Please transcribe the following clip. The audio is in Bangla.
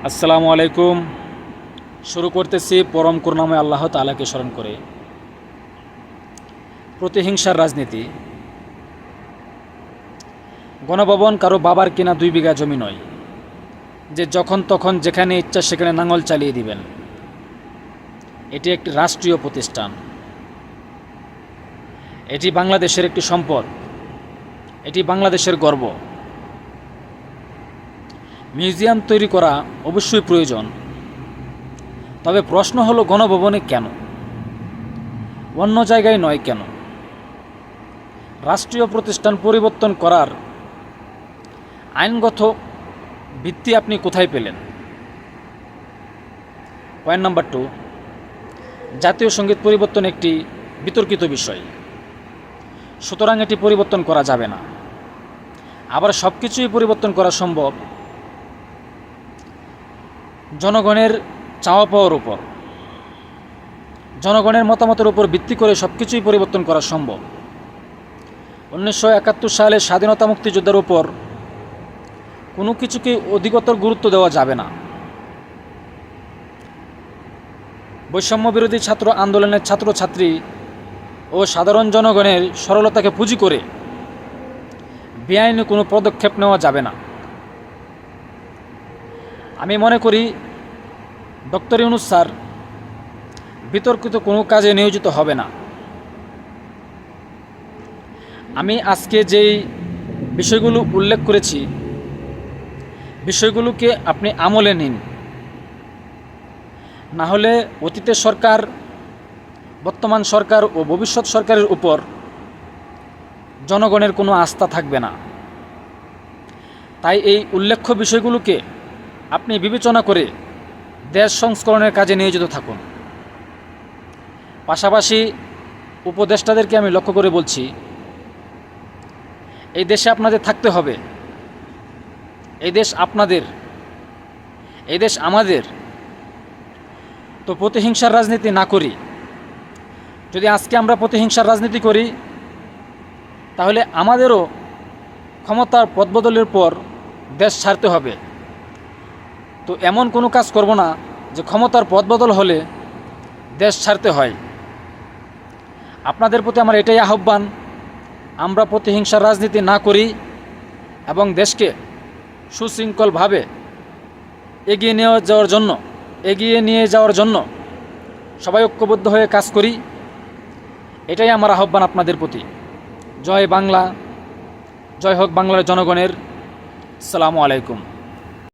আসসালামু আলাইকুম। শুরু করতেছি পরম করুণাময় আল্লাহ তাআলাকে স্মরণ করে। প্রতিহিংসার রাজনীতি। গণভবন কারো বাবার কিনা 2 বিঘা জমি নয় যে যখন তখন যেখানে ইচ্ছা সেখানে নাঙল চালিয়ে দিবেন। এটি একটি রাষ্ট্রীয় প্রতিষ্ঠান। এটি বাংলাদেশের একটি সম্পদ। এটি বাংলাদেশের গর্ব। মিউজিয়াম তৈরি করা অবশ্যই প্রয়োজন, তবে প্রশ্ন হলো গণভবনে কেন, অন্য জায়গায় নয় কেন? রাষ্ট্রীয় প্রতিষ্ঠান পরিবর্তন করার আইনগত ভিত্তি আপনি কোথায় পেলেন? পয়েন্ট নাম্বার 2, জাতীয় সঙ্গীত পরিবর্তন একটি বিতর্কিত বিষয়, সুতরাং এটি পরিবর্তন করা যাবে না। আবার সব কিছুই পরিবর্তন করা সম্ভব জনগণের চাওয়া পাওয়ার উপর। জনগণের মতামতের উপর ভিত্তি করে সব কিছুই পরিবর্তন করা সম্ভব। 1971 সালে স্বাধীনতা মুক্তিযুদ্ধের উপর কোনো কিছুকে অধিকতর গুরুত্ব দেওয়া যাবে না। বৈষম্য বিরোধী ছাত্র আন্দোলনের ছাত্রছাত্রী ও সাধারণ জনগণের সরলতাকে পুঁজি করে বেআইনি কোনো পদক্ষেপ নেওয়া যাবে না। আমি মনে করি ডক্টর ইউনূস স্যার বিতর্কিত কোনো কাজে নিয়োজিত হবে না। আমি আজকে যেই বিষয়গুলো উল্লেখ করেছি, বিষয়গুলোকে আপনি আমলে নিন, না হলে অতীতের সরকার, বর্তমান সরকার ও ভবিষ্যৎ সরকারের উপর জনগণের কোনো আস্থা থাকবে না। তাই এই উল্লেখ্য বিষয়গুলোকে আপনি বিবেচনা করে দেশ সংস্করণের কাজে নিয়োজিত থাকুন। পাশাপাশি উপদেষ্টাদেরকে আমি লক্ষ্য করে বলছি, এই দেশে আপনাদের থাকতে হবে। এই দেশ আপনাদের, এই দেশ আমাদের। তো প্রতিহিংসার রাজনীতি না করি। যদি আজকে আমরা প্রতিহিংসার রাজনীতি করি, তাহলে আমাদেরও ক্ষমতার পদবদলের পর দেশ ছাড়তে হবে। তো এমন কোনো কাজ করব না যে ক্ষমতার পদবদল হলে দেশ ছাড়তে হয়। আপনাদের প্রতি আমার এটাই আহ্বান, আমরা প্রতিহিংসার রাজনীতি না করি এবং দেশকে সুশৃঙ্খলভাবে এগিয়ে নিয়ে যাওয়ার জন্য সবাই ঐক্যবদ্ধ হয়ে কাজ করি। এটাই আমার আহ্বান আপনাদের প্রতি। জয় বাংলা, জয় হোক বাংলার জনগণের। আসসালামু আলাইকুম।